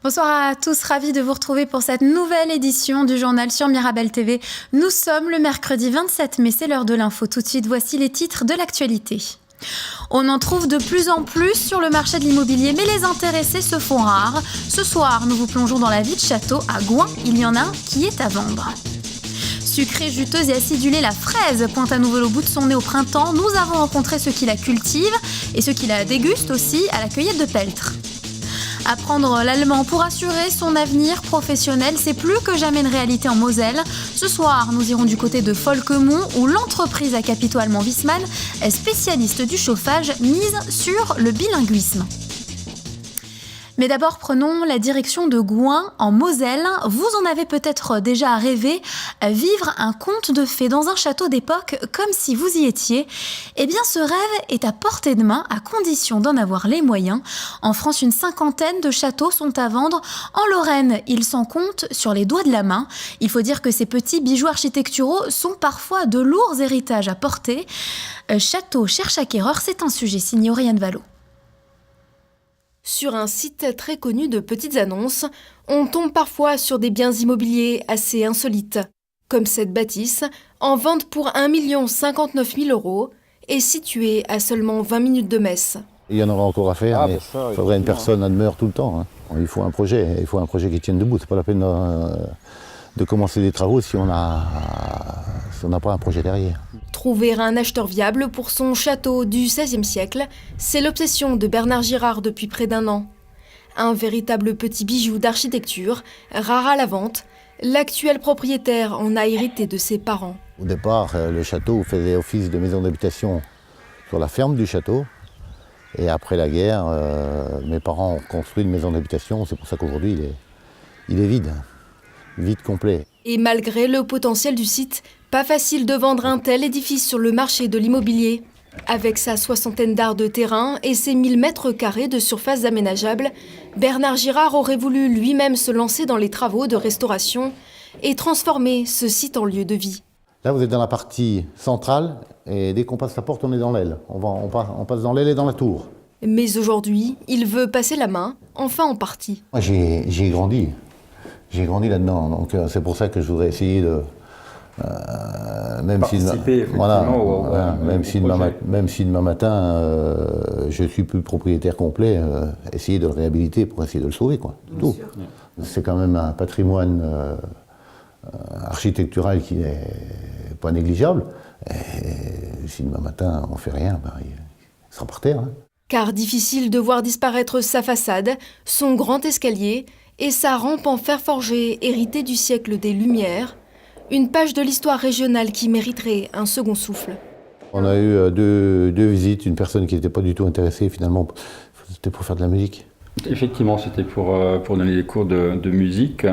Bonsoir à tous, ravis de vous retrouver pour cette nouvelle édition du journal sur Mirabel TV. Nous sommes le mercredi 27 mai, c'est l'heure de l'info. Tout de suite, voici les titres de l'actualité. On en trouve de plus en plus sur le marché de l'immobilier, mais les intéressés se font rares. Ce soir, nous vous plongeons dans la vie de Château. À Gouin, il y en a un qui est à vendre. Sucrée, juteuse et acidulée, la fraise pointe à nouveau au bout de son nez au printemps. Nous avons rencontré ceux qui la cultivent et ceux qui la dégustent aussi à la cueillette de Peltre. Apprendre l'allemand pour assurer son avenir professionnel, c'est plus que jamais une réalité en Moselle. Ce soir, nous irons du côté de Folquemont où l'entreprise à capitaux allemand Wiesmann, spécialiste du chauffage, mise sur le bilinguisme. Mais d'abord, prenons la direction de Gouin, en Moselle. Vous en avez peut-être déjà rêvé, vivre un conte de fées dans un château d'époque comme si vous y étiez. Eh bien, ce rêve est à portée de main, à condition d'en avoir les moyens. En France, une 50aine de châteaux sont à vendre. En Lorraine, ils s'en comptent sur les doigts de la main. Il faut dire que ces petits bijoux architecturaux sont parfois de lourds héritages à porter. Château cherche acquéreur, c'est un sujet signé Oriane Vallot. Sur un site très connu de petites annonces, on tombe parfois sur des biens immobiliers assez insolites, comme cette bâtisse, en vente pour 1 059 000 € et située à seulement 20 minutes de Metz. Il y en aura encore à faire, mais il faudrait une personne à demeure tout le temps. Il faut un projet qui tienne debout. C'est pas la peine de commencer des travaux si on n'a pas un projet derrière. Trouver un acheteur viable pour son château du XVIe siècle, c'est l'obsession de Bernard Girard depuis près d'1 an. Un véritable petit bijou d'architecture, rare à la vente, l'actuel propriétaire en a hérité de ses parents. Au départ, le château faisait office de maison d'habitation sur la ferme du château. Et après la guerre, mes parents ont construit une maison d'habitation. C'est pour ça qu'aujourd'hui, il est vide. Vide complet. Et malgré le potentiel du site, pas facile de vendre un tel édifice sur le marché de l'immobilier. Avec sa 60aine d'arts de terrain et ses 1000 mètres carrés de surface aménageable, Bernard Girard aurait voulu lui-même se lancer dans les travaux de restauration et transformer ce site en lieu de vie. Là, vous êtes dans la partie centrale et dès qu'on passe la porte, on est dans l'aile. On passe dans l'aile et dans la tour. Mais aujourd'hui, il veut passer la main, enfin en partie. Moi, j'ai grandi. J'ai grandi là-dedans, donc c'est pour ça que je voudrais essayer de... même si demain matin, je suis plus propriétaire complet, essayer de le réhabiliter pour essayer de le sauver, quoi. Tout. C'est quand même un patrimoine architectural qui n'est pas négligeable. Et si demain matin on fait rien, il sera par terre. Car difficile de voir disparaître sa façade, son grand escalier et sa rampe en fer forgé héritée du siècle des Lumières, une page de l'histoire régionale qui mériterait un second souffle. On a eu deux visites, une personne qui n'était pas du tout intéressée finalement, c'était pour faire de la musique. Effectivement, c'était pour donner des cours de musique.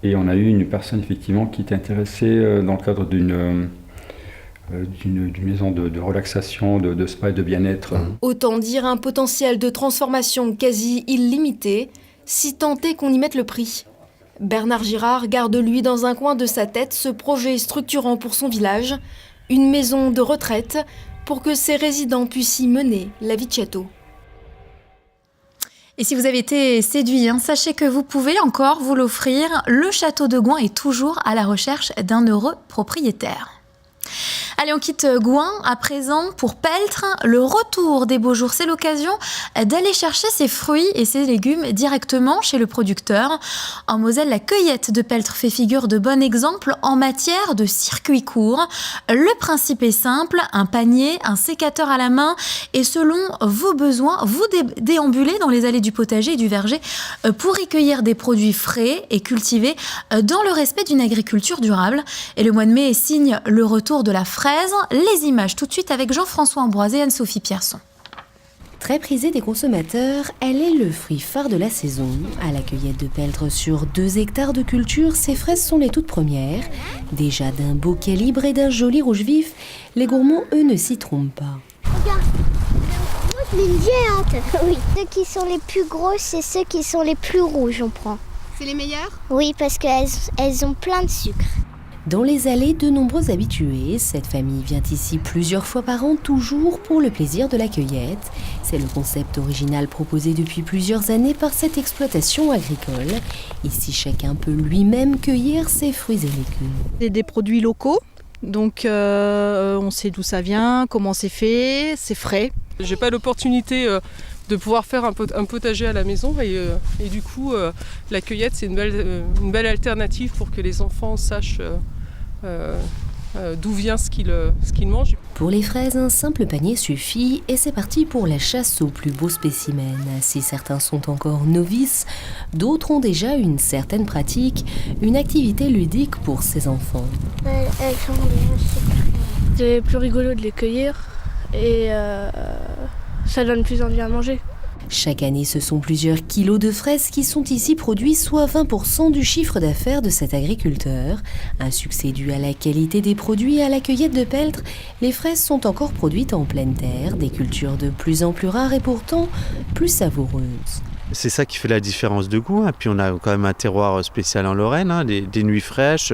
Et on a eu une personne effectivement qui était intéressée dans le cadre d'une maison de relaxation, de spa et de bien-être. Autant dire un potentiel de transformation quasi illimité, si tant est qu'on y mette le prix. Bernard Girard garde lui dans un coin de sa tête ce projet structurant pour son village, une maison de retraite pour que ses résidents puissent y mener la vie de château. Et si vous avez été séduit, sachez que vous pouvez encore vous l'offrir. Le château de Gouin est toujours à la recherche d'un heureux propriétaire. Allez, on quitte Gouin à présent pour Peltre. Le retour des beaux jours, c'est l'occasion d'aller chercher ses fruits et ses légumes directement chez le producteur. En Moselle, la cueillette de Peltre fait figure de bon exemple en matière de circuit court. Le principe est simple, un panier, un sécateur à la main et selon vos besoins, vous déambulez dans les allées du potager et du verger pour y cueillir des produits frais et cultivés dans le respect d'une agriculture durable. Et le mois de mai signe le retour de la fraise. Les images tout de suite avec Jean-François Ambroise et Anne-Sophie Pierson. Très prisée des consommateurs, elle est le fruit phare de la saison. À la cueillette de Peltre, sur 2 hectares de culture, ces fraises sont les toutes premières. Déjà d'un beau calibre et d'un joli rouge vif, les gourmands, eux, ne s'y trompent pas. Regarde, moi je l'ai une géante. Oui, ceux qui sont les plus grosses et ceux qui sont les plus rouges, on prend. C'est les meilleurs ? Oui, parce qu'elles ont plein de sucre. Dans les allées, de nombreux habitués. Cette famille vient ici plusieurs fois par an, toujours pour le plaisir de la cueillette. C'est le concept original proposé depuis plusieurs années par cette exploitation agricole. Ici, chacun peut lui-même cueillir ses fruits et légumes. C'est des produits locaux, donc on sait d'où ça vient, comment c'est fait, c'est frais. J'ai pas l'opportunité de pouvoir faire un potager à la maison et du coup la cueillette c'est une belle alternative pour que les enfants sachent d'où vient ce qu'ils mangent. Pour les fraises, un simple panier suffit et c'est parti pour la chasse aux plus beaux spécimens. Si certains sont encore novices, d'autres ont déjà une certaine pratique, une activité ludique pour ces enfants. Elles sont bien. C'est plus rigolo de les cueillir et ça donne plus envie à manger. Chaque année, ce sont plusieurs kilos de fraises qui sont ici produits, soit 20% du chiffre d'affaires de cet agriculteur. Un succès dû à la qualité des produits et à la cueillette de Peltre. Les fraises sont encore produites en pleine terre, des cultures de plus en plus rares et pourtant plus savoureuses. C'est ça qui fait la différence de goût. Puis on a quand même un terroir spécial en Lorraine, des nuits fraîches,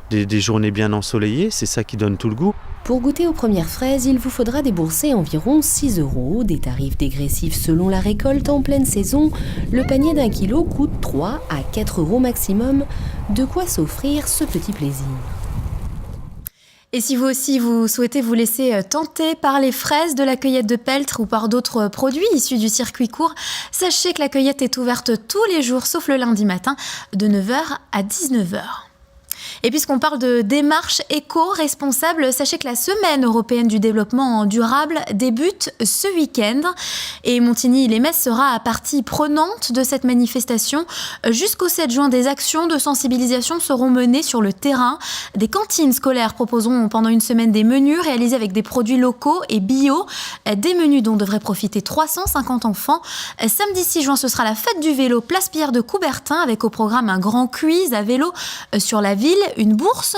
des journées bien ensoleillées. C'est ça qui donne tout le goût. Pour goûter aux premières fraises, il vous faudra débourser environ 6 €, des tarifs dégressifs selon la récolte en pleine saison. Le panier d'1 kilo coûte 3 à 4 € maximum, de quoi s'offrir ce petit plaisir. Et si vous aussi vous souhaitez vous laisser tenter par les fraises de la cueillette de Peltre ou par d'autres produits issus du circuit court, sachez que la cueillette est ouverte tous les jours sauf le lundi matin de 9h à 19h. Et puisqu'on parle de démarche éco-responsable, sachez que la Semaine européenne du développement durable débute ce week-end. Et Montigny-les-Metz sera partie prenante de cette manifestation. Jusqu'au 7 juin, des actions de sensibilisation seront menées sur le terrain. Des cantines scolaires proposeront pendant une semaine des menus réalisés avec des produits locaux et bio. Des menus dont devraient profiter 350 enfants. Samedi 6 juin, ce sera la fête du vélo, place Pierre de Coubertin, avec au programme un grand quiz à vélo sur la ville, une bourse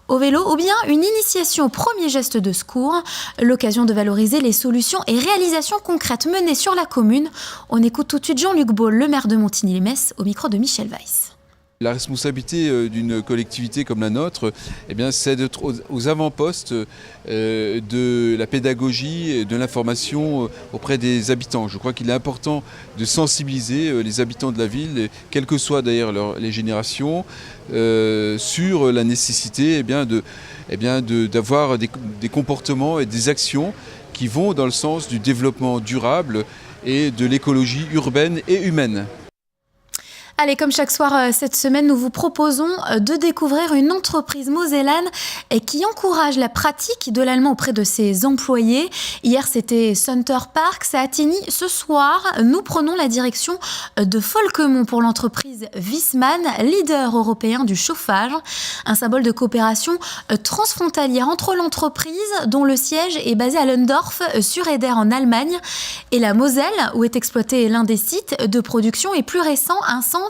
au vélo ou bien une initiation au premier geste de secours. L'occasion de valoriser les solutions et réalisations concrètes menées sur la commune. On écoute tout de suite Jean-Luc Baul, le maire de Montigny-les-Metz, au micro de Michel Weiss. La responsabilité d'une collectivité comme la nôtre, c'est d'être aux avant-postes de la pédagogie et de l'information auprès des habitants. Je crois qu'il est important de sensibiliser les habitants de la ville, quelles que soient d'ailleurs les générations, sur la nécessité d'avoir des comportements et des actions qui vont dans le sens du développement durable et de l'écologie urbaine et humaine. Allez, comme chaque soir cette semaine, nous vous proposons de découvrir une entreprise mosellane qui encourage la pratique de l'allemand auprès de ses employés. Hier, c'était Center Parks à Attigny. Ce soir, nous prenons la direction de Folquemont pour l'entreprise Wiesmann, leader européen du chauffage. Un symbole de coopération transfrontalière entre l'entreprise, dont le siège est basé à Lundorf, sur Eder en Allemagne, et la Moselle, où est exploité l'un des sites de production, et plus récent, un centre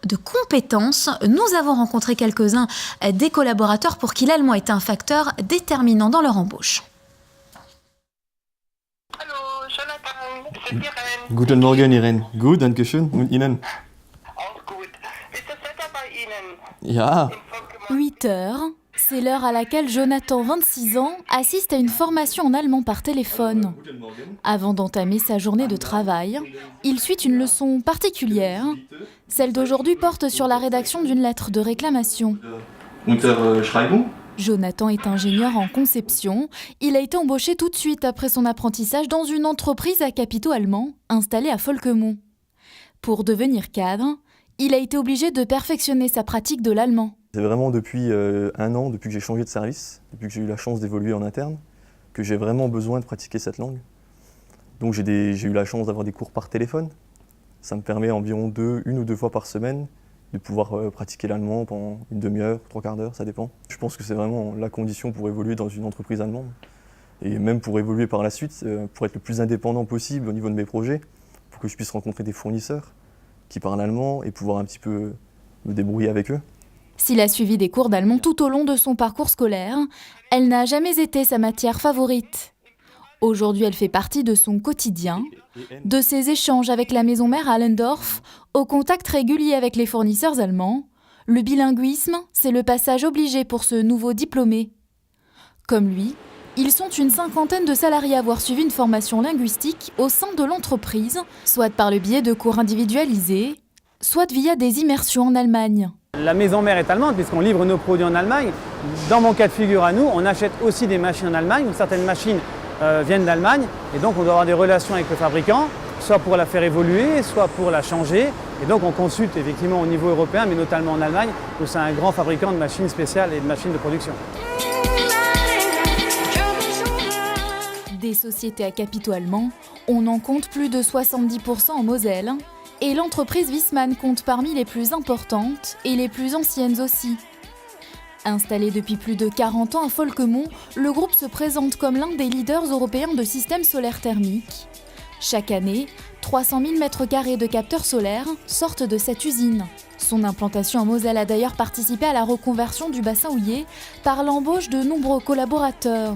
de compétences. Nous avons rencontré quelques-uns des collaborateurs pour qui l'allemand est un facteur déterminant dans leur embauche. Hallo, Jonathan, c'est Irène. Guten Morgen, Irène. Gut, danke schön. Und Ihnen? Auch gut. Ist das Wetter bei Ihnen? Ja. 8 heures, c'est l'heure à laquelle Jonathan, 26 ans, assiste à une formation en allemand par téléphone. Avant d'entamer sa journée de travail, il suit une leçon particulière. Celle d'aujourd'hui porte sur la rédaction d'une lettre de réclamation. Unterschreibung? Jonathan est ingénieur en conception. Il a été embauché tout de suite après son apprentissage dans une entreprise à capitaux allemands installée à Folquemont. Pour devenir cadre, il a été obligé de perfectionner sa pratique de l'allemand. C'est vraiment depuis 1 an, depuis que j'ai changé de service, depuis que j'ai eu la chance d'évoluer en interne, que j'ai vraiment besoin de pratiquer cette langue. Donc j'ai eu la chance d'avoir des cours par téléphone. Ça me permet environ 1 ou 2 fois par semaine de pouvoir pratiquer l'allemand pendant une demi-heure, 3/4 d'heure, ça dépend. Je pense que c'est vraiment la condition pour évoluer dans une entreprise allemande. Et même pour évoluer par la suite, pour être le plus indépendant possible au niveau de mes projets, pour que je puisse rencontrer des fournisseurs qui parlent allemand et pouvoir un petit peu me débrouiller avec eux. S'il a suivi des cours d'allemand tout au long de son parcours scolaire, elle n'a jamais été sa matière favorite. Aujourd'hui, elle fait partie de son quotidien, de ses échanges avec la maison mère à Allendorf, au contact régulier avec les fournisseurs allemands. Le bilinguisme, c'est le passage obligé pour ce nouveau diplômé. Comme lui, ils sont une cinquantaine de salariés à avoir suivi une formation linguistique au sein de l'entreprise, soit par le biais de cours individualisés, soit via des immersions en Allemagne. La maison mère est allemande puisqu'on livre nos produits en Allemagne. Dans mon cas de figure à nous, on achète aussi des machines en Allemagne, où certaines machines viennent d'Allemagne et donc on doit avoir des relations avec le fabricant, soit pour la faire évoluer, soit pour la changer. Et donc on consulte effectivement au niveau européen, mais notamment en Allemagne, où c'est un grand fabricant de machines spéciales et de machines de production. Des sociétés à capitaux allemands, on en compte plus de 70% en Moselle. Et l'entreprise Wiesmann compte parmi les plus importantes et les plus anciennes aussi. Installé depuis plus de 40 ans à Folquemont, le groupe se présente comme l'un des leaders européens de systèmes solaires thermiques. Chaque année, 300 000 m² de capteurs solaires sortent de cette usine. Son implantation en Moselle a d'ailleurs participé à la reconversion du bassin houiller par l'embauche de nombreux collaborateurs.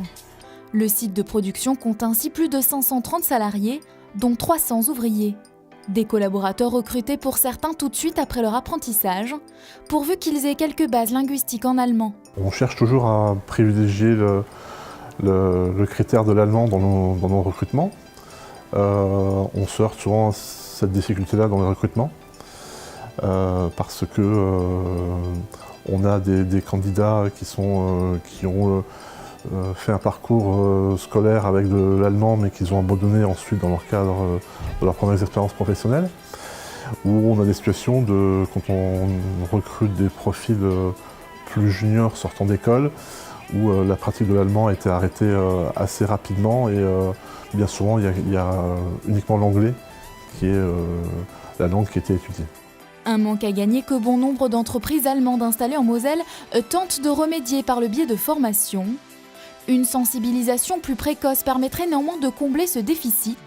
Le site de production compte ainsi plus de 530 salariés, dont 300 ouvriers. Des collaborateurs recrutés pour certains tout de suite après leur apprentissage, pourvu qu'ils aient quelques bases linguistiques en allemand. On cherche toujours à privilégier le critère de l'allemand dans nos recrutements. On se heurte souvent à cette difficulté-là dans les recrutements, parce que on a des candidats qui ont fait un parcours scolaire avec de l'allemand mais qu'ils ont abandonné ensuite dans leur cadre de leurs premières expériences professionnelles, où on a des situations quand on recrute des profils plus juniors sortant d'école, où la pratique de l'allemand a été arrêtée assez rapidement et bien souvent il y a uniquement l'anglais qui est la langue qui a été étudiée. Un manque à gagner que bon nombre d'entreprises allemandes installées en Moselle tentent de remédier par le biais de formations. Une sensibilisation plus précoce permettrait néanmoins de combler ce déficit,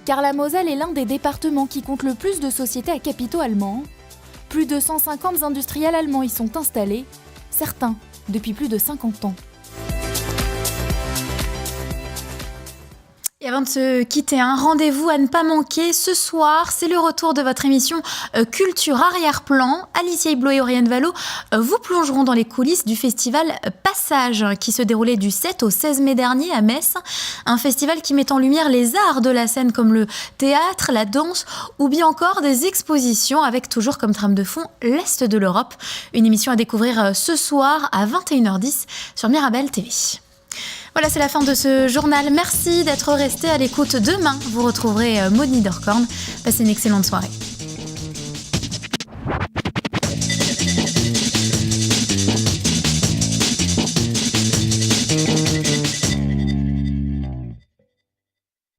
car la Moselle est l'un des départements qui compte le plus de sociétés à capitaux allemands. Plus de 150 industriels allemands y sont installés, certains depuis plus de 50 ans. Et avant de se quitter, un rendez-vous à ne pas manquer. Ce soir, c'est le retour de votre émission Culture Arrière-Plan. Alicia Hublot et Oriane Vallot vous plongeront dans les coulisses du festival Passage qui se déroulait du 7 au 16 mai dernier à Metz. Un festival qui met en lumière les arts de la scène comme le théâtre, la danse ou bien encore des expositions avec toujours comme trame de fond l'Est de l'Europe. Une émission à découvrir ce soir à 21h10 sur Mirabel TV. Voilà, c'est la fin de ce journal. Merci d'être resté à l'écoute. Demain, vous retrouverez Maud Niederkorn. Passez une excellente soirée.